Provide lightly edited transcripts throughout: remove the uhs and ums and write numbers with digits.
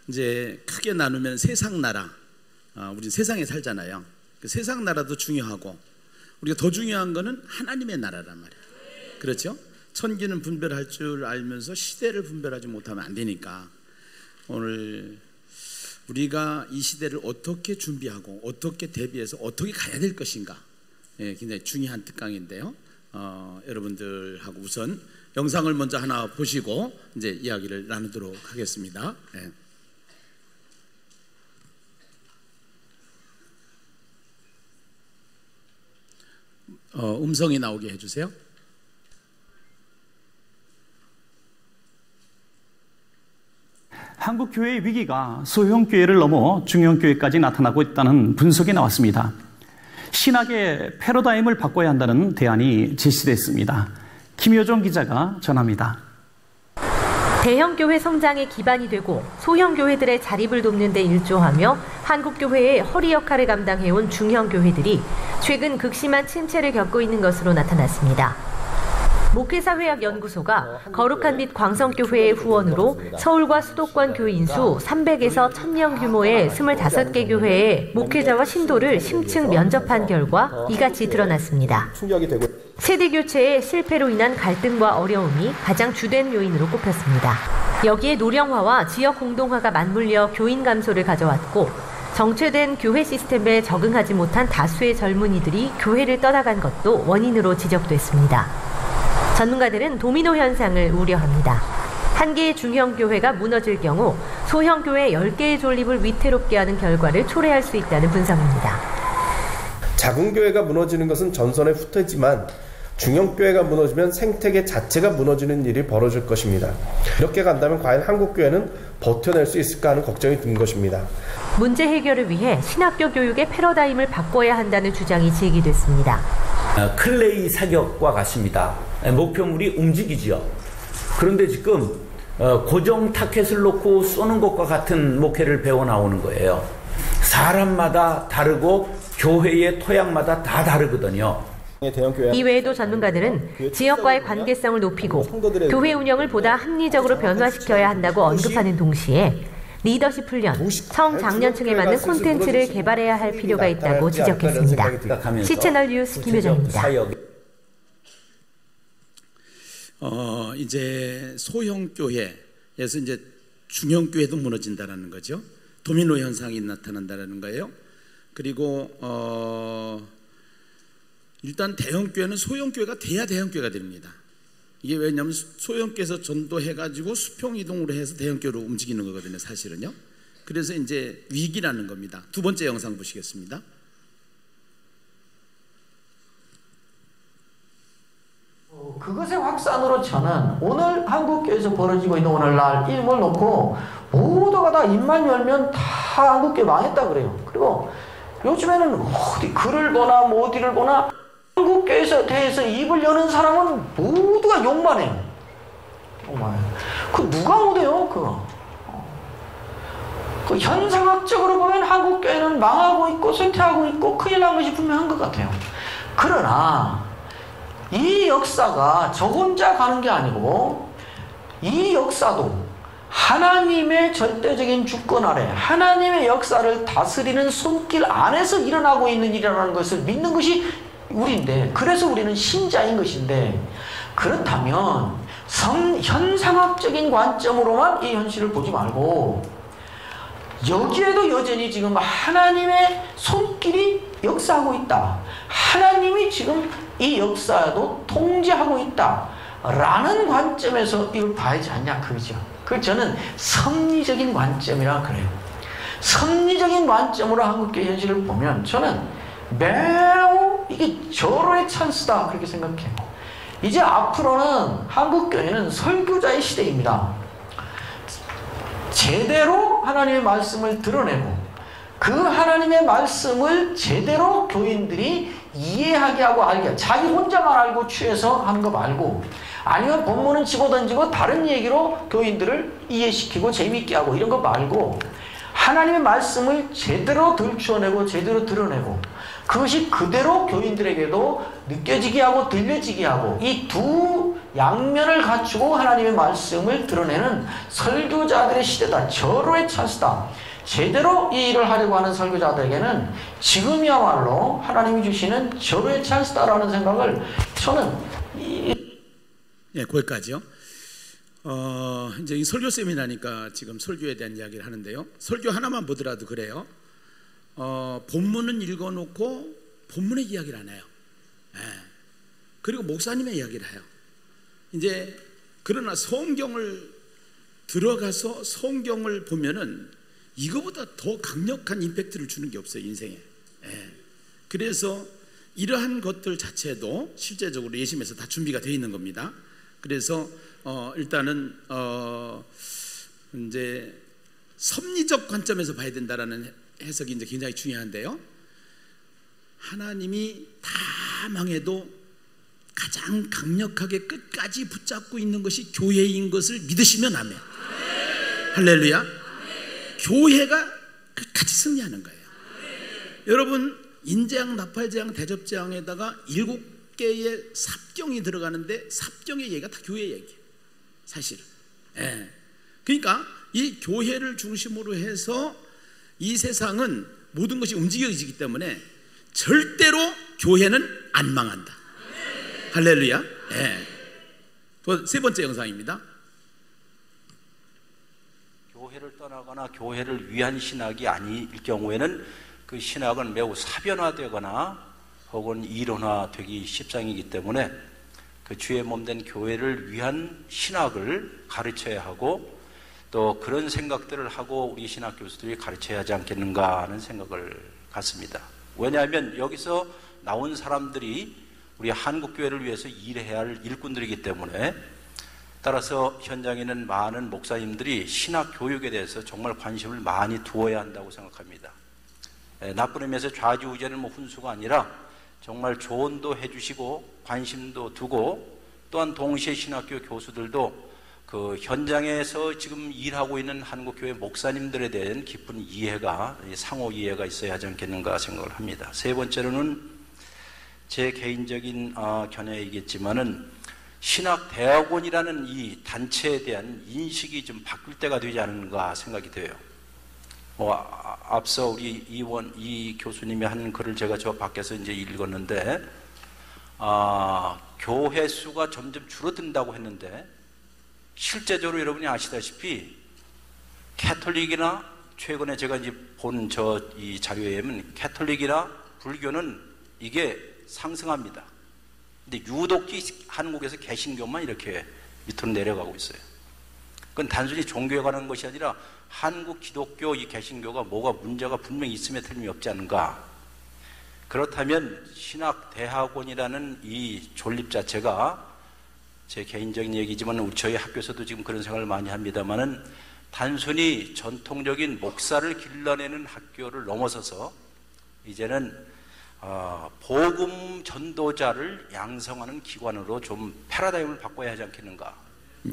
이제 크게 나누면 세상 나라, 우리 세상에 살잖아요. 그 세상 나라도 중요하고 우리가 더 중요한 거는 하나님의 나라란 말이에요. 그렇죠? 천기는 분별할 줄 알면서 시대를 분별하지 못하면 안 되니까 오늘 우리가 이 시대를 어떻게 준비하고 어떻게 대비해서 어떻게 가야 될 것인가, 굉장히 중요한 특강인데요. 여러분들하고 우선 영상을 먼저 하나 보시고 이제 이야기를 나누도록 하겠습니다. 음성이 나오게 해주세요. 한국 교회의 위기가 소형 교회를 넘어 중형 교회까지 나타나고 있다는 분석이 나왔습니다. 신학의 패러다임을 바꿔야 한다는 대안이 제시됐습니다. 김효정 기자가 전합니다. 대형 교회 성장의 기반이 되고 소형 교회들의 자립을 돕는 데 일조하며 한국 교회의 허리 역할을 감당해온 중형 교회들이 최근 극심한 침체를 겪고 있는 것으로 나타났습니다. 목회사회학연구소가 거룩한 빛 광성교회의 후원으로 서울과 수도권 교인 수 300에서 1000명 규모의 25개 교회의 목회자와 신도를 심층 면접한 결과 이같이 드러났습니다. 세대교체의 실패로 인한 갈등과 어려움이 가장 주된 요인으로 꼽혔습니다. 여기에 노령화와 지역 공동화가 맞물려 교인 감소를 가져왔고 정체된 교회 시스템에 적응하지 못한 다수의 젊은이들이 교회를 떠나간 것도 원인으로 지적됐습니다. 전문가들은 도미노 현상을 우려합니다. 한 개의 중형 교회가 무너질 경우 소형 교회 10개의 존립을 위태롭게 하는 결과를 초래할 수 있다는 분석입니다. 작은 교회가 무너지는 것은 전선의 후퇴지만 중형 교회가 무너지면 생태계 자체가 무너지는 일이 벌어질 것입니다. 이렇게 간다면 과연 한국 교회는 버텨낼 수 있을까 하는 걱정이 든 것입니다. 문제 해결을 위해 신학교 교육의 패러다임을 바꿔야 한다는 주장이 제기됐습니다. 클레이 사격과 같습니다. 목표물이 움직이죠. 그런데 지금 고정 타켓을 놓고 쏘는 것과 같은 목회를 배워 나오는 거예요. 사람마다 다르고 교회의 토양마다 다 다르거든요. 이 외에도 전문가들은 지역과의 관계성을 높이고 교회 운영을 보다 합리적으로 변화시켜야 한다고 언급하는 동시에 리더십 훈련, 청장년층에 맞는 콘텐츠를 개발해야 할 필요가 있다고 지적했습니다. 시채널 뉴스 김효정입니다. 이제 소형 교회에서 이제 중형 교회도 무너진다라는 거죠. 도미노 현상이 나타난다라는 거예요. 그리고 일단 대형 교회는 소형 교회가 돼야 대형 교회가 됩니다. 이게 왜냐하면 소형 교회에서 전도해가지고 수평 이동으로 해서 대형 교회로 움직이는 거거든요, 사실은요. 그래서 이제 위기라는 겁니다. 두 번째 영상 보시겠습니다. 그것의 확산으로 저는 오늘 한국교회에서 벌어지고 있는 오늘날 이름을 놓고 모두가 다 입만 열면 다 한국교회 망했다 그래요. 그리고 요즘에는 어디 글을 보나 뭐 어디를 보나 한국교회에 대해서 입을 여는 사람은 모두가 욕만 해요. 정말 그 누가 못해요? 그 현상학적으로 보면 한국교회는 망하고 있고 쇠퇴하고 있고 큰일 난 것이 분명한 것 같아요. 그러나 이 역사가 저 혼자 가는 게 아니고 이 역사도 하나님의 절대적인 주권 아래 하나님의 역사를 다스리는 손길 안에서 일어나고 있는 일이라는 것을 믿는 것이 우리인데, 그래서 우리는 신자인 것인데, 그렇다면 현상학적인 관점으로만 이 현실을 보지 말고 여기에도 여전히 지금 하나님의 손길이 역사하고 있다, 하나님이 지금 이 역사도 통제하고 있다 라는 관점에서 이걸 봐야지 않냐 그거죠. 그걸 저는 섭리적인 관점이라 그래요. 섭리적인 관점으로 한국교회 현실을 보면 저는 매우 이게 절호의 찬스다 그렇게 생각해요. 이제 앞으로는 한국교회는 설교자의 시대입니다. 제대로 하나님의 말씀을 드러내고 그 하나님의 말씀을 제대로 교인들이 이해하게 하고 알게 하고, 자기 혼자만 알고 취해서 하는 거 말고, 아니면 본문은 집어던지고 다른 얘기로 교인들을 이해시키고 재미있게 하고 이런 거 말고 하나님의 말씀을 제대로 들추어내고 제대로 드러내고 그것이 그대로 교인들에게도 느껴지게 하고 들려지게 하고 이 두 양면을 갖추고 하나님의 말씀을 드러내는 설교자들의 시대다. 절호의 찬스다. 제대로 이 일을 하려고 하는 설교자들에게는 지금이야말로 하나님이 주시는 절호의 찬스다라는 생각을 저는 예, 거기까지요. 이제 이 설교 세미나니까 지금 설교에 대한 이야기를 하는데요. 설교 하나만 보더라도 그래요. 본문은 읽어놓고 본문의 이야기를 안 해요. 예. 그리고 목사님의 이야기를 해요. 이제 그러나 성경을 들어가서 성경을 보면은 이거보다 더 강력한 임팩트를 주는 게 없어요, 인생에. 예. 그래서 이러한 것들 자체도 실제적으로 예심에서 다 준비가 되어 있는 겁니다. 그래서 일단은 이제 섭리적 관점에서 봐야 된다라는 해석이 이제 굉장히 중요한데요. 하나님이 다 망해도 가장 강력하게 끝까지 붙잡고 있는 것이 교회인 것을 믿으시면 아멘. 할렐루야. 교회가 끝까지 승리하는 거예요. 여러분, 인재양, 나팔재양, 대접재양에다가 7개의 삽경이 들어가는데 삽경의 얘기가 다 교회 얘기예요, 사실은. 예. 그러니까 이 교회를 중심으로 해서 이 세상은 모든 것이 움직여지기 때문에 절대로 교회는 안 망한다. 할렐루야. 예. 세 번째 영상입니다. 교회를 떠나거나 교회를 위한 신학이 아닐 경우에는 그 신학은 매우 사변화되거나 혹은 이론화되기 십상이기 때문에 그 주의 몸된 교회를 위한 신학을 가르쳐야 하고 또 그런 생각들을 하고 우리 신학 교수들이 가르쳐야 하지 않겠는가 하는 생각을 갖습니다. 왜냐하면 여기서 나온 사람들이 우리 한국교회를 위해서 일해야 할 일꾼들이기 때문에 따라서 현장에 있는 많은 목사님들이 신학 교육에 대해서 정말 관심을 많이 두어야 한다고 생각합니다. 나쁜 의미에서 좌지우지하는 훈수가 아니라 정말 조언도 해주시고 관심도 두고 또한 동시에 신학교 교수들도 그 현장에서 지금 일하고 있는 한국교회 목사님들에 대한 깊은 이해가, 상호 이해가 있어야 하지 않겠는가 생각을 합니다. 세 번째로는 제 개인적인 견해이겠지만은 신학대학원이라는 이 단체에 대한 인식이 좀 바뀔 때가 되지 않은가 생각이 돼요. 앞서 우리 이 교수님이 한 글을 제가 저 밖에서 이제 읽었는데, 교회 수가 점점 줄어든다고 했는데, 실제적으로 여러분이 아시다시피, 캐톨릭이나, 최근에 제가 이제 본 이 자료에 의하면, 캐톨릭이나 불교는 이게 상승합니다. 근데 유독히 한국에서 개신교만 이렇게 밑으로 내려가고 있어요. 그건 단순히 종교에 관한 것이 아니라 한국 기독교 이 개신교가 뭐가 문제가 분명히 있음에 틀림이 없지 않은가. 그렇다면 신학대학원이라는 이 존립 자체가 제 개인적인 얘기지만 우리 저희 학교에서도 지금 그런 생각을 많이 합니다만은 단순히 전통적인 목사를 길러내는 학교를 넘어서서 이제는 복음 전도자를 양성하는 기관으로 좀 패러다임을 바꿔야 하지 않겠는가.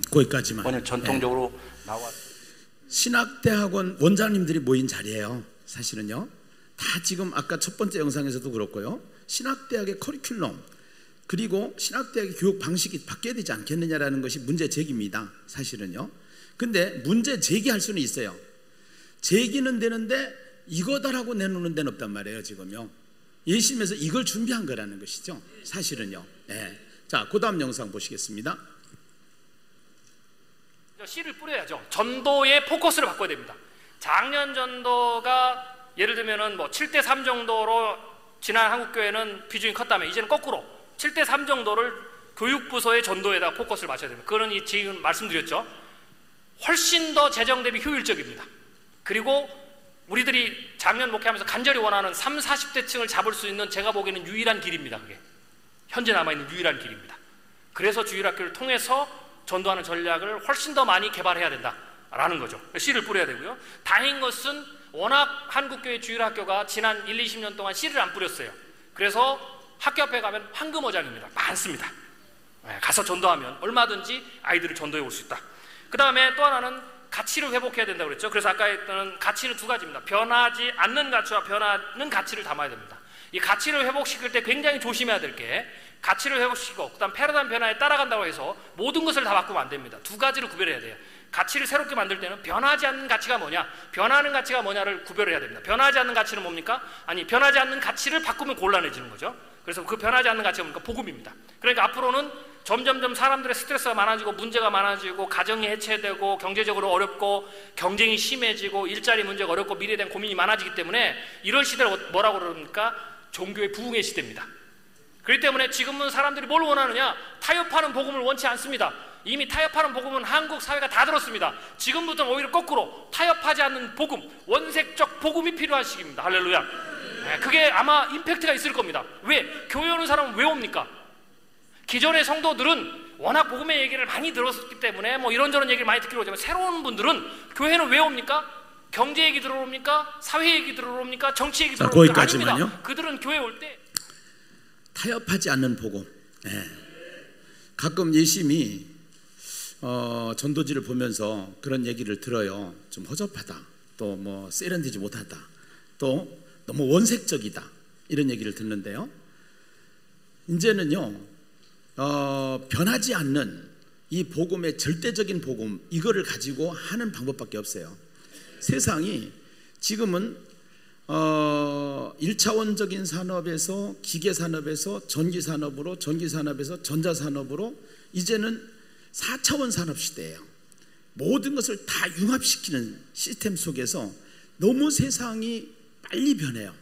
거기까지만. 왜냐하면 전통적으로 나왔 신학대학원 원장님들이 모인 자리예요. 사실은요. 다 지금 아까 첫 번째 영상에서도 그렇고요. 신학대학의 커리큘럼 그리고 신학대학의 교육 방식이 바뀌어야 되지 않겠느냐라는 것이 문제 제기입니다. 사실은요. 근데 문제 제기할 수는 있어요. 제기는 되는데 이거다라고 내놓는 데는 없단 말이에요. 지금요. 예심에서 이걸 준비한 거라는 것이죠. 사실은요. 네. 자, 그 다음 영상 보시겠습니다. 씨를 뿌려야죠. 전도의 포커스를 바꿔야 됩니다. 작년 전도가 예를 들면은 뭐 7대3 정도로 지난 한국교회는 비중이 컸다면 이제는 거꾸로 7대3 정도를 교육부서의 전도에다 포커스를 맞춰야 됩니다. 그건 지금 말씀드렸죠. 훨씬 더 재정 대비 효율적입니다. 그리고 우리들이 작년 목회하면서 간절히 원하는 3, 40대층을 잡을 수 있는 제가 보기에는 유일한 길입니다. 그게 현재 남아있는 유일한 길입니다. 그래서 주일학교를 통해서 전도하는 전략을 훨씬 더 많이 개발해야 된다라는 거죠. 씨를 뿌려야 되고요. 다행인 것은 워낙 한국교회 주일학교가 지난 1, 20년 동안 씨를 안 뿌렸어요. 그래서 학교 앞에 가면 황금어장입니다. 많습니다. 가서 전도하면 얼마든지 아이들을 전도해 올 수 있다. 그 다음에 또 하나는 가치를 회복해야 된다고 그랬죠. 그래서 아까 했던 가치는 두 가지입니다. 변하지 않는 가치와 변하는 가치를 담아야 됩니다. 이 가치를 회복시킬 때 굉장히 조심해야 될 게 가치를 회복시키고 그다음 패러다임 변화에 따라간다고 해서 모든 것을 다 바꾸면 안 됩니다. 두 가지를 구별해야 돼요. 가치를 새롭게 만들 때는 변하지 않는 가치가 뭐냐, 변하는 가치가 뭐냐를 구별해야 됩니다. 변하지 않는 가치는 뭡니까? 아니, 변하지 않는 가치를 바꾸면 곤란해지는 거죠. 그래서 그 변하지 않는 가치가 뭡니까? 복음입니다. 그러니까 앞으로는 점점점 사람들의 스트레스가 많아지고 문제가 많아지고 가정이 해체되고 경제적으로 어렵고 경쟁이 심해지고 일자리 문제가 어렵고 미래에 대한 고민이 많아지기 때문에 이런 시대를 뭐라고 그럽니까? 종교의 부흥의 시대입니다. 그렇기 때문에 지금은 사람들이 뭘 원하느냐? 타협하는 복음을 원치 않습니다. 이미 타협하는 복음은 한국 사회가 다 들었습니다. 지금부터는 오히려 거꾸로 타협하지 않는 복음, 원색적 복음이 필요한 시기입니다. 할렐루야. 네, 그게 아마 임팩트가 있을 겁니다. 왜? 교회 오는 사람은 왜 옵니까? 기존의 성도들은 워낙 복음의 얘기를 많이 들었기 때문에 뭐 이런저런 얘기를 많이 듣기로 오지만 새로운 분들은 교회는 왜 옵니까? 경제 얘기 들으러 옵니까? 사회 얘기 들으러 옵니까? 정치 얘기 들으러 옵니까? 아닙니다. 그들은 교회 올 때 타협하지 않는 복음. 네. 가끔 예심이 전도지를 보면서 그런 얘기를 들어요. 좀 허접하다, 또 뭐 세련되지 못하다, 또 너무 원색적이다, 이런 얘기를 듣는데요. 이제는요, 변하지 않는 이 복음의 절대적인 복음, 이거를 가지고 하는 방법밖에 없어요. 세상이 지금은 1차원적인 산업에서 기계산업에서 전기산업으로, 전기산업에서 전자산업으로 이제는 4차원 산업 시대예요. 모든 것을 다 융합시키는 시스템 속에서 너무 세상이 빨리 변해요.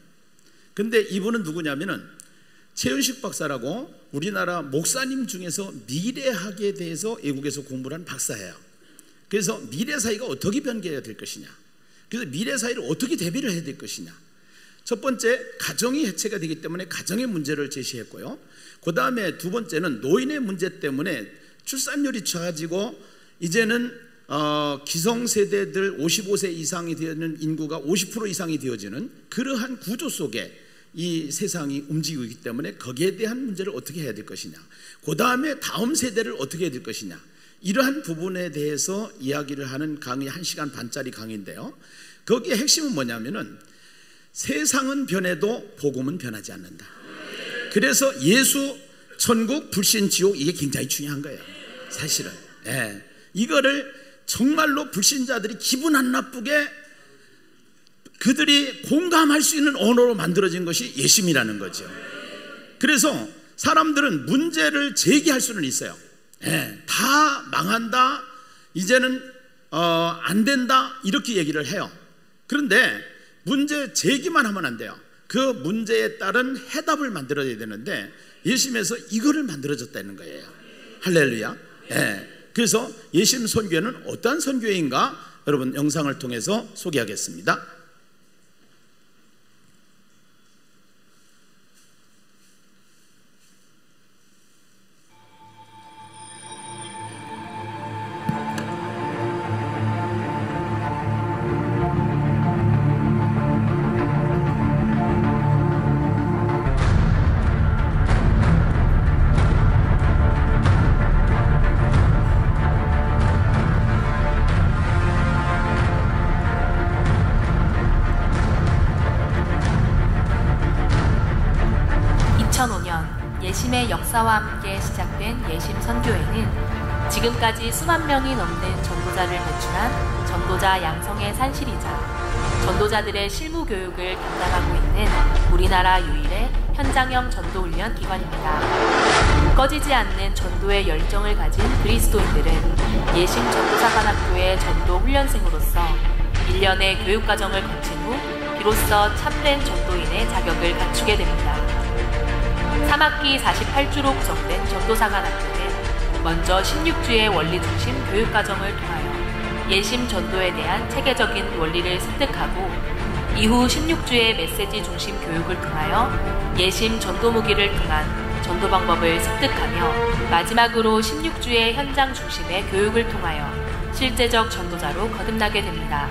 근데 이분은 누구냐면은 최윤식 박사라고 우리나라 목사님 중에서 미래학에 대해서 외국에서 공부를 한 박사예요. 그래서 미래 사회가 어떻게 변개해야 될 것이냐, 그래서 미래 사회를 어떻게 대비를 해야 될 것이냐. 첫 번째, 가정이 해체가 되기 때문에 가정의 문제를 제시했고요. 그 다음에 두 번째는 노인의 문제 때문에 출산율이 작아지고 이제는 기성세대들 55세 이상이 되는 인구가 50% 이상이 되어지는 그러한 구조 속에 이 세상이 움직이고 있기 때문에 거기에 대한 문제를 어떻게 해야 될 것이냐, 그 다음에 다음 세대를 어떻게 해야 될 것이냐, 이러한 부분에 대해서 이야기를 하는 강의 1시간 반짜리 강의인데요. 거기에 핵심은 뭐냐면은 세상은 변해도 복음은 변하지 않는다. 그래서 예수, 천국, 불신, 지옥, 이게 굉장히 중요한 거예요. 사실은. 예. 이거를 정말로 불신자들이 기분 안 나쁘게 그들이 공감할 수 있는 언어로 만들어진 것이 예심이라는 거죠. 그래서 사람들은 문제를 제기할 수는 있어요. 예. 다 망한다, 이제는 안 된다, 이렇게 얘기를 해요. 그런데 문제 제기만 하면 안 돼요. 그 문제에 따른 해답을 만들어야 되는데 예심에서 이거를 만들어졌다는 거예요. 할렐루야. 예. 그래서 예심 선교회는 어떠한 선교회인가 여러분 영상을 통해서 소개하겠습니다. 예심의 역사와 함께 시작된 예심 선교회는 지금까지 수만 명이 넘는 전도자를 배출한 전도자 양성의 산실이자 전도자들의 실무 교육을 담당하고 있는 우리나라 유일의 현장형 전도훈련 기관입니다. 꺼지지 않는 전도의 열정을 가진 그리스도인들은 예심 전도사관학교의 전도훈련생으로서 1년의 교육과정을 거친 후 비로소 참된 전도인의 자격을 갖추게 됩니다. 3학기 48주로 구성된 전도사관학교는 먼저 16주의 원리 중심 교육과정을 통하여 예심 전도에 대한 체계적인 원리를 습득하고 이후 16주의 메시지 중심 교육을 통하여 예심 전도 무기를 통한 전도 방법을 습득하며 마지막으로 16주의 현장 중심의 교육을 통하여 실제적 전도자로 거듭나게 됩니다.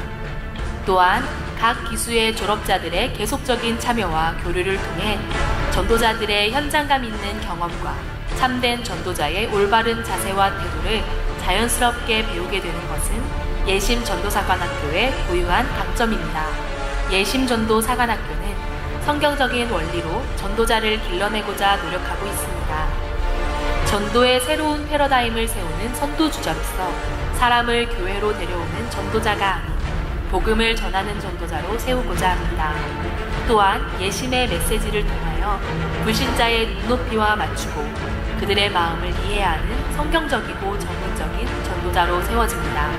또한 각 기수의 졸업자들의 계속적인 참여와 교류를 통해 전도자들의 현장감 있는 경험과 참된 전도자의 올바른 자세와 태도를 자연스럽게 배우게 되는 것은 예심 전도사관학교의 고유한 강점입니다. 예심 전도사관학교는 성경적인 원리로 전도자를 길러내고자 노력하고 있습니다. 있습니다. 전도의 새로운 패러다임을 세우는 선두주자로서 사람을 교회로 데려오는 전도자가 아닌 복음을 전하는 전도자로 세우고자 합니다. 또한 예심의 메시지를 통하여 불신자의 눈높이와 맞추고 그들의 마음을 이해하는 성경적이고 전문적인 전도자로 세워집니다.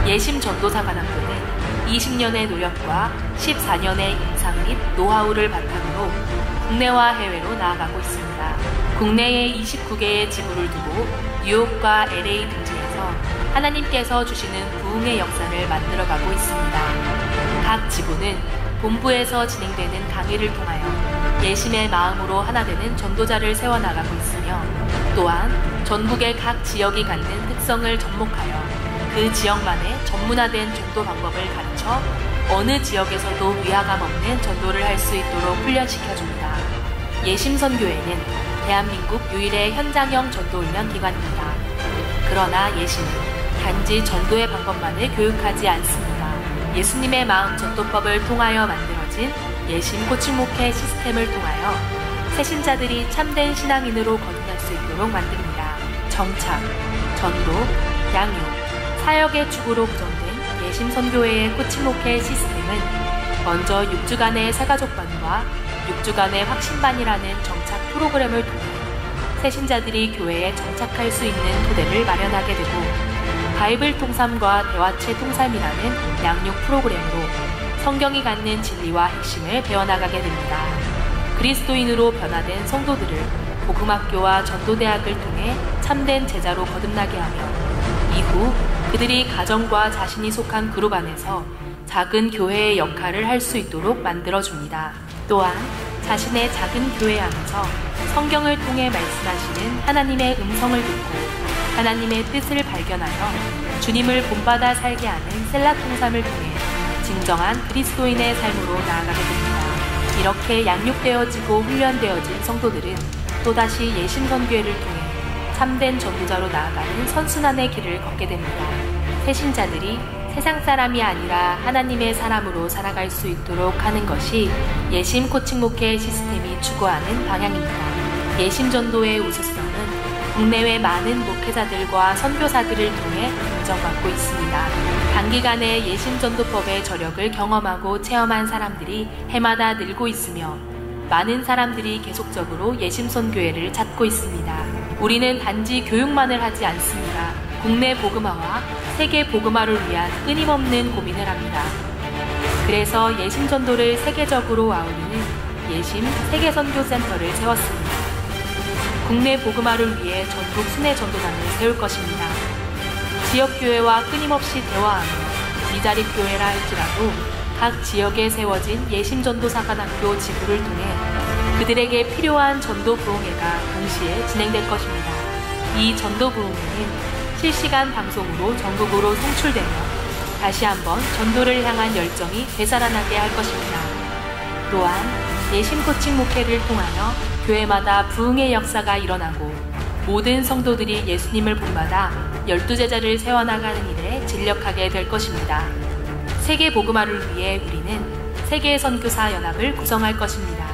예심 전도사관학교는 20년의 노력과 14년의 임상 및 노하우를 바탕으로 국내와 해외로 나아가고 있습니다. 국내에 29개의 지부를 두고 뉴욕과 LA 등지에서 하나님께서 주시는 부흥의 역사를 만들어가고 있습니다. 각 지부는 본부에서 진행되는 강의를 통하여 예심의 마음으로 하나 되는 전도자를 세워나가고 있으며 또한 전국의 각 지역이 갖는 특성을 접목하여 그 지역만의 전문화된 전도 방법을 가르쳐 어느 지역에서도 위화감 없는 전도를 할 수 있도록 훈련시켜줍니다. 예심선교회는 대한민국 유일의 현장형 전도훈련 기관입니다. 그러나 예심은 단지 전도의 방법만을 교육하지 않습니다. 예수님의 마음 전도법을 통하여 만들어진 예심 코칭 목회 시스템을 통하여 새신자들이 참된 신앙인으로 거듭날 수 있도록 만듭니다. 정착, 전도, 양육, 사역의 축으로 구성된 예심 선교회의 코칭 목회 시스템은 먼저 6주간의 새가족반과 6주간의 확신반이라는 정착 프로그램을 통해 새신자들이 교회에 정착할 수 있는 토대를 마련하게 되고 바이블 통삼과 대화체 통삼이라는 양육 프로그램으로 성경이 갖는 진리와 핵심을 배워나가게 됩니다. 그리스도인으로 변화된 성도들을 복음학교와 전도대학을 통해 참된 제자로 거듭나게 하며 이후 그들이 가정과 자신이 속한 그룹 안에서 작은 교회의 역할을 할 수 있도록 만들어줍니다. 또한 자신의 작은 교회 안에서 성경을 통해 말씀하시는 하나님의 음성을 듣고 하나님의 뜻을 발견하여 주님을 본받아 살게 하는 셀라 통삼을 통해 진정한 그리스도인의 삶으로 나아가게 됩니다. 이렇게 양육되어지고 훈련되어진 성도들은 또다시 예심선교회를 통해 참된 전도자로 나아가는 선순환의 길을 걷게 됩니다. 새신자들이 세상 사람이 아니라 하나님의 사람으로 살아갈 수 있도록 하는 것이 예심 코칭 목회 시스템이 추구하는 방향입니다. 예심 전도의 우수성은 국내외 많은 목회자들과 선교사들을 통해 인정받고 있습니다. 단기간에 예심 전도법의 저력을 경험하고 체험한 사람들이 해마다 늘고 있으며 많은 사람들이 계속적으로 예심 선교회를 찾고 있습니다. 우리는 단지 교육만을 하지 않습니다. 국내 복음화와 세계 복음화를 위한 끊임없는 고민을 합니다. 그래서 예심 전도를 세계적으로 아우르는 예심 세계선교센터를 세웠습니다. 국내 복음화를 위해 전국 순회 전도단을 세울 것입니다. 지역교회와 끊임없이 대화하며 미자립교회라 할지라도 각 지역에 세워진 예심전도사관학교 지부를 통해 그들에게 필요한 전도 부흥회가 동시에 진행될 것입니다. 이 전도 부흥회는 실시간 방송으로 전국으로 송출되며 다시 한번 전도를 향한 열정이 되살아나게 할 것입니다. 또한 예심 코칭 목회를 통하여 교회마다 부흥의 역사가 일어나고 모든 성도들이 예수님을 본받아 12제자를 세워나가는 일에 진력하게 될 것입니다. 세계 복음화를 위해 우리는 세계 선교사 연합을 구성할 것입니다.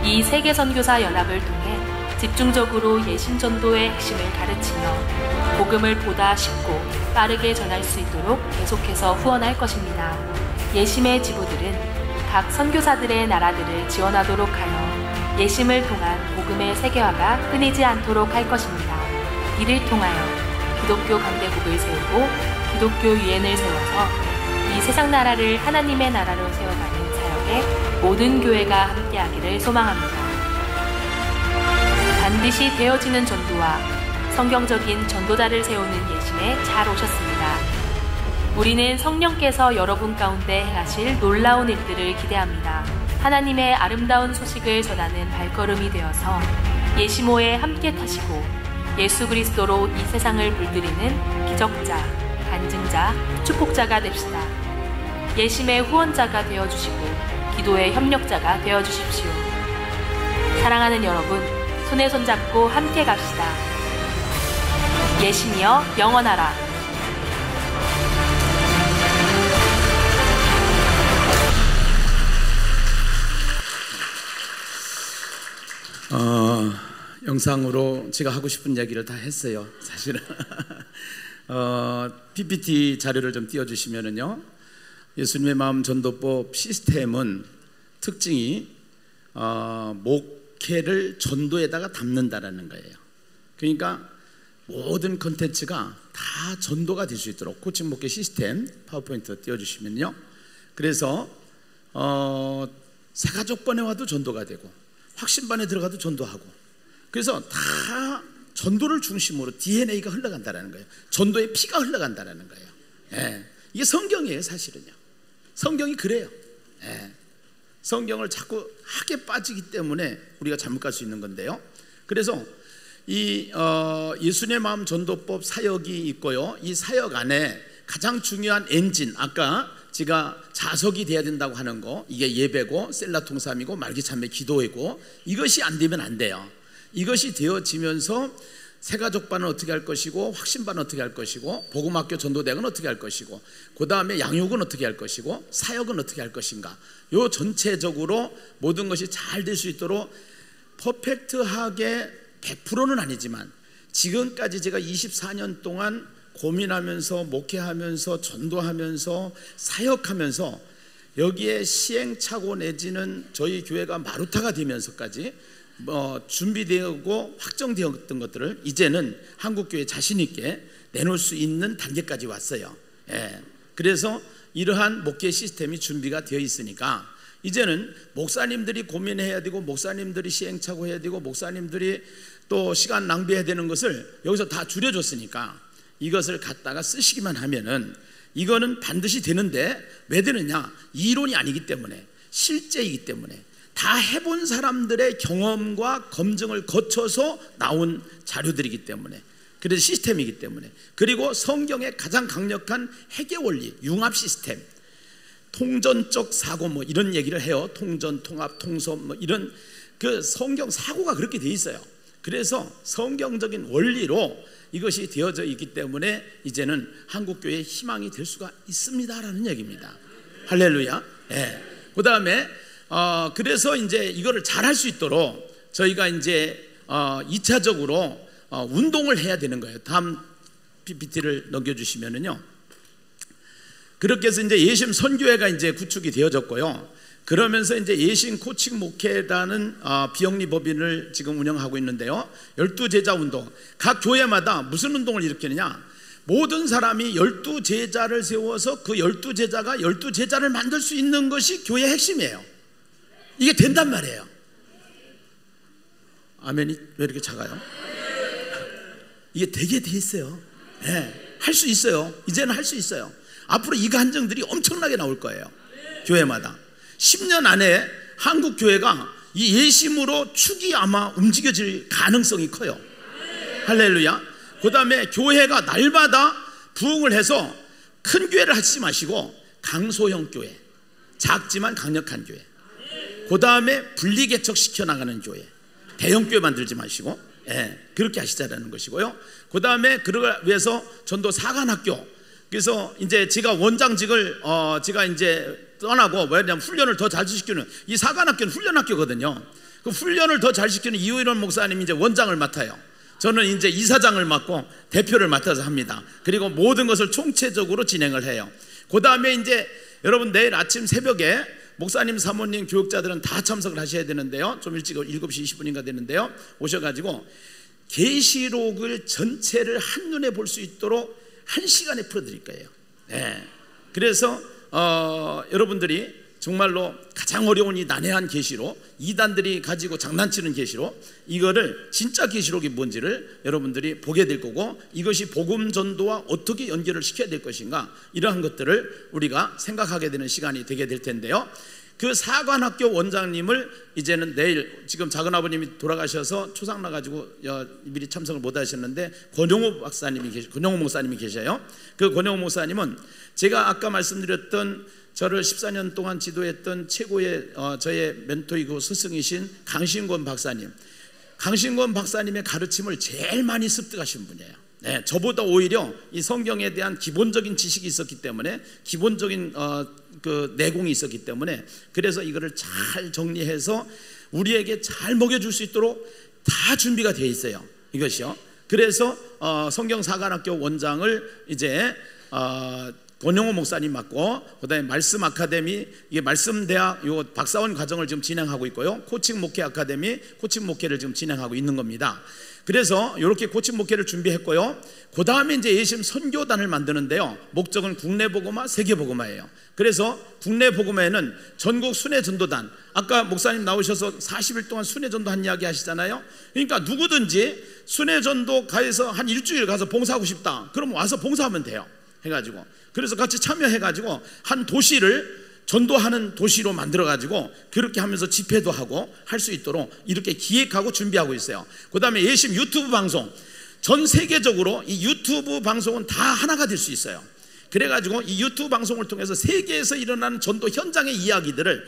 이 세계 선교사 연합을 통해 집중적으로 예심 전도의 핵심을 가르치며 복음을 보다 쉽고 빠르게 전할 수 있도록 계속해서 후원할 것입니다. 예심의 지부들은 각 선교사들의 나라들을 지원하도록 하여 예심을 통한 복음의 세계화가 끊이지 않도록 할 것입니다. 이를 통하여 기독교 강대국을 세우고 기독교 유엔을 세워서 이 세상 나라를 하나님의 나라로 세워가는 사역에 모든 교회가 함께하기를 소망합니다. 반드시 되어지는 전도와 성경적인 전도자를 세우는 예심에 잘 오셨습니다. 우리는 성령께서 여러분 가운데 행하실 놀라운 일들을 기대합니다. 하나님의 아름다운 소식을 전하는 발걸음이 되어서 예시모에 함께 타시고 예수 그리스도로 이 세상을 물들이는 기적자, 간증자, 축복자가 됩시다. 예심의 후원자가 되어주시고 기도의 협력자가 되어주십시오. 사랑하는 여러분, 손에 손잡고 함께 갑시다. 예심이여 영원하라. 영상으로 제가 하고 싶은 얘기를 다 했어요, 사실은. PPT 자료를 좀 띄워주시면은요, 예수님의 마음 전도법 시스템은 특징이 목회를 전도에다가 담는다라는 거예요. 그러니까 모든 컨텐츠가 다 전도가 될 수 있도록 코칭 목회 시스템 파워포인트 띄워주시면요, 그래서 새가족반에 와도 전도가 되고 확신반에 들어가도 전도하고, 그래서 다 전도를 중심으로 DNA가 흘러간다는 거예요. 전도의 피가 흘러간다는 거예요. 예. 이게 성경이에요, 사실은요. 성경이 그래요. 예. 성경을 자꾸 하게 빠지기 때문에 우리가 잘못 갈 수 있는 건데요. 그래서 이 예수님의 마음 전도법 사역이 있고요. 이 사역 안에 가장 중요한 엔진, 아까 제가 자석이 돼야 된다고 하는 거, 이게 예배고 셀라통삼이고 말기참회 기도회고, 이것이 안 되면 안 돼요. 이것이 되어지면서 새가족반은 어떻게 할 것이고, 확신반은 어떻게 할 것이고, 복음학교 전도대학은 어떻게 할 것이고, 그 다음에 양육은 어떻게 할 것이고, 사역은 어떻게 할 것인가, 요 전체적으로 모든 것이 잘 될 수 있도록 퍼펙트하게 100%는 아니지만 지금까지 제가 24년 동안 고민하면서 목회하면서 전도하면서 사역하면서 여기에 시행착오 내지는 저희 교회가 마루타가 되면서까지 준비되고 확정되었던 것들을 이제는 한국교회 자신 있게 내놓을 수 있는 단계까지 왔어요. 예. 그래서 이러한 목회 시스템이 준비가 되어 있으니까 이제는 목사님들이 고민해야 되고, 목사님들이 시행착오 해야 되고, 목사님들이 또 시간 낭비해야 되는 것을 여기서 다 줄여줬으니까 이것을 갖다가 쓰시기만 하면은 이거는 반드시 되는데, 왜 되느냐? 이론이 아니기 때문에, 실제이기 때문에, 다 해본 사람들의 경험과 검증을 거쳐서 나온 자료들이기 때문에, 그래서 시스템이기 때문에, 그리고 성경의 가장 강력한 핵의 원리, 융합 시스템, 통전적 사고 뭐 이런 얘기를 해요. 통전, 통합, 통섭 뭐 이런 그 성경 사고가 그렇게 돼 있어요. 그래서 성경적인 원리로 이것이 되어져 있기 때문에 이제는 한국교회의 희망이 될 수가 있습니다라는 얘기입니다. 할렐루야. 예. 그 다음에 그래서 이제 이거를 잘할 수 있도록 저희가 이제 2차적으로 운동을 해야 되는 거예요. 다음 PPT를 넘겨주시면은요. 그렇게 해서 이제 예심 선교회가 이제 구축이 되어졌고요. 그러면서 이제 예심 코칭 목회라는 비영리 법인을 지금 운영하고 있는데요. 12제자 운동. 각 교회마다 무슨 운동을 일으키느냐? 모든 사람이 12제자를 세워서 그 12제자가 12제자를 만들 수 있는 것이 교회의 핵심이에요. 이게 된단 말이에요. 아멘이 왜 이렇게 작아요? 이게 되게 돼 있어요. 네, 할 수 있어요. 이제는 할 수 있어요. 앞으로 이 간증들이 엄청나게 나올 거예요. 교회마다 10년 안에 한국 교회가 이 예심으로 축이 아마 움직여질 가능성이 커요. 할렐루야. 그 다음에 교회가 날마다 부흥을 해서 큰 교회를 하지 마시고 강소형 교회, 작지만 강력한 교회, 그 다음에 분리개척 시켜나가는 교회, 대형 교회 만들지 마시고, 그렇게 하시자라는 것이고요. 그 다음에 그러기 위해서 전도 사관학교, 그래서 이제 제가 원장직을 제가 이제 떠나고, 왜냐하면 훈련을 더 잘 시키는, 이 사관학교는 훈련학교거든요. 그 훈련을 더 잘 시키는 이호일원 목사님이 이제 원장을 맡아요. 저는 이제 이사장을 맡고 대표를 맡아서 합니다. 그리고 모든 것을 총체적으로 진행을 해요. 그 다음에 이제 여러분 내일 아침 새벽에 목사님, 사모님, 교육자들은 다 참석을 하셔야 되는데요. 좀 일찍 7시 20분인가 되는데요. 오셔가지고 계시록을 전체를 한눈에 볼 수 있도록 1시간에 풀어드릴 거예요. 네. 그래서 여러분들이 정말로 가장 어려운 이 난해한 계시록, 이단들이 가지고 장난치는 계시록, 이거를 진짜 계시록이 뭔지를 여러분들이 보게 될 거고, 이것이 복음 전도와 어떻게 연결을 시켜야 될 것인가, 이러한 것들을 우리가 생각하게 되는 시간이 되게 될 텐데요. 그 사관학교 원장님을 이제는 내일, 지금 작은아버님이 돌아가셔서 초상 나가지고 미리 참석을 못 하셨는데 권용호 목사님이 계셔요. 그 권용호 목사님은 제가 아까 말씀드렸던 저를 14년 동안 지도했던 최고의 저의 멘토이고 스승이신 강신권 박사님, 강신권 박사님의 가르침을 제일 많이 습득하신 분이에요. 네, 저보다 오히려 이 성경에 대한 기본적인 지식이 있었기 때문에, 기본적인 그 내공이 있었기 때문에, 그래서 이거를 잘 정리해서 우리에게 잘 먹여줄 수 있도록 다 준비가 되어 있어요. 이것이요. 그래서 성경사관학교 원장을 이제 권영호 목사님 맡고, 그다음에 말씀 아카데미, 이게 말씀 대학 요 박사원 과정을 지금 진행하고 있고요. 코칭 목회 아카데미, 코칭 목회를 지금 진행하고 있는 겁니다. 그래서 이렇게 코칭 목회를 준비했고요. 그 다음에 이제 예심 선교단을 만드는데요. 목적은 국내 복음화, 세계 복음화예요. 그래서 국내 복음화에는 전국 순회 전도단, 아까 목사님 나오셔서 40일 동안 순회 전도한 이야기 하시잖아요. 그러니까 누구든지 순회 전도 가서 한 일주일 가서 봉사하고 싶다, 그럼 와서 봉사하면 돼요. 해가지고 그래서 같이 참여해가지고 한 도시를 전도하는 도시로 만들어가지고 그렇게 하면서 집회도 하고 할 수 있도록 이렇게 기획하고 준비하고 있어요. 그 다음에 예심 유튜브 방송, 전 세계적으로 이 유튜브 방송은 다 하나가 될 수 있어요. 그래가지고 이 유튜브 방송을 통해서 세계에서 일어나는 전도 현장의 이야기들을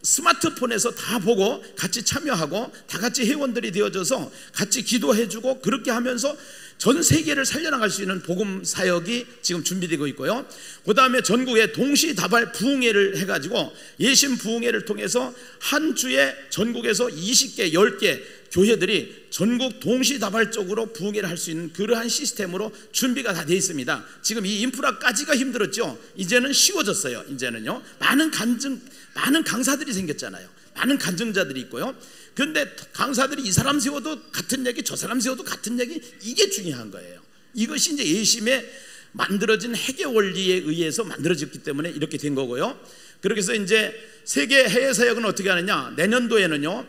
스마트폰에서 다 보고 같이 참여하고 다 같이 회원들이 되어져서 같이 기도해주고, 그렇게 하면서 전 세계를 살려나갈 수 있는 복음 사역이 지금 준비되고 있고요. 그 다음에 전국에 동시다발 부흥회를 해가지고 예심 부흥회를 통해서 한 주에 전국에서 20개, 10개 교회들이 전국 동시다발적으로 부흥회를 할 수 있는 그러한 시스템으로 준비가 다 되어 있습니다. 지금 이 인프라까지가 힘들었죠. 이제는 쉬워졌어요. 이제는요. 많은 강사들이 생겼잖아요. 많은 간증자들이 있고요. 그런데 강사들이 이 사람 세워도 같은 얘기, 저 사람 세워도 같은 얘기, 이게 중요한 거예요. 이것이 이제 예심에 만들어진 핵의 원리에 의해서 만들어졌기 때문에 이렇게 된 거고요. 그렇게 해서 이제 세계 해외 사역은 어떻게 하느냐, 내년도에는요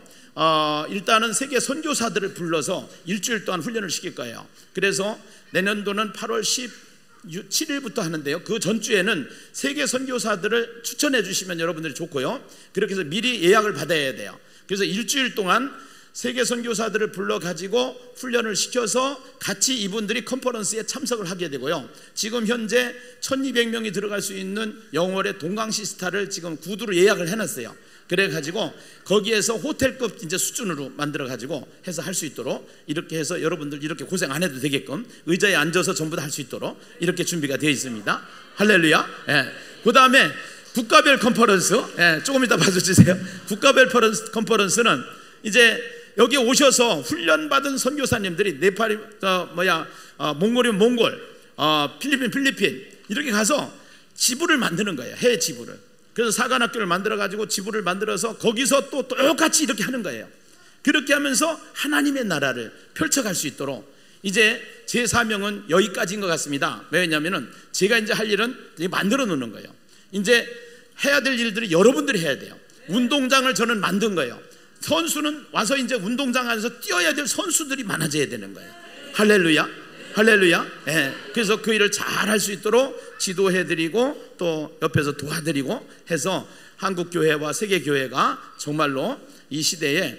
일단은 세계 선교사들을 불러서 일주일 동안 훈련을 시킬 거예요. 그래서 내년도는 8월 17일부터 하는데요. 그 전주에는 세계 선교사들을 추천해 주시면 여러분들이 좋고요. 그렇게 해서 미리 예약을 받아야 돼요. 그래서 일주일 동안 세계 선교사들을 불러가지고 훈련을 시켜서 같이 이분들이 컨퍼런스에 참석을 하게 되고요. 지금 현재 1200명이 들어갈 수 있는 영월의 동강시스타를 지금 구두로 예약을 해놨어요. 그래가지고 거기에서 호텔급 이제 수준으로 만들어가지고 해서 할 수 있도록, 이렇게 해서 여러분들 이렇게 고생 안 해도 되게끔 의자에 앉아서 전부 다 할 수 있도록 이렇게 준비가 되어 있습니다. 할렐루야. 그 다음에 국가별 컨퍼런스, 조금 이따 봐주세요. 국가별 컨퍼런스는 이제 여기 오셔서 훈련받은 선교사님들이 네팔이 몽골이면 몽골, 필리핀 이렇게 가서 지부를 만드는 거예요. 해외 지부를. 그래서 사관학교를 만들어가지고 지부를 만들어서 거기서 또 똑같이 이렇게 하는 거예요. 그렇게 하면서 하나님의 나라를 펼쳐갈 수 있도록 이제 제 사명은 여기까지인 것 같습니다. 왜냐하면 제가 이제 할 일은 만들어 놓는 거예요. 이제 해야 될 일들이 여러분들이 해야 돼요. 운동장을 저는 만든 거예요. 선수는 와서 이제 운동장 안에서 뛰어야 될 선수들이 많아져야 되는 거예요. 할렐루야. 할렐루야. 그래서 그 일을 잘 할 수 있도록 지도해드리고 또 옆에서 도와드리고 해서 한국교회와 세계교회가 정말로 이 시대에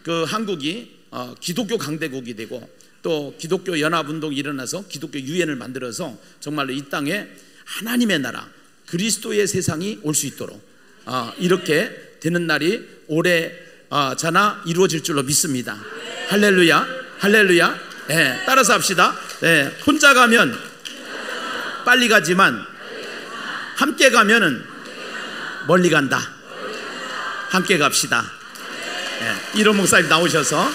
그 한국이 기독교 강대국이 되고 또 기독교 연합운동이 일어나서 기독교 유엔을 만들어서 정말로 이 땅에 하나님의 나라, 그리스도의 세상이 올 수 있도록 이렇게 되는 날이 올해 자나 이루어질 줄로 믿습니다. 할렐루야. 할렐루야. 따라서 합시다. 혼자 가면 빨리 가지만 함께 가면은 멀리 간다. 함께 갑시다. 이런 목사님 나오셔서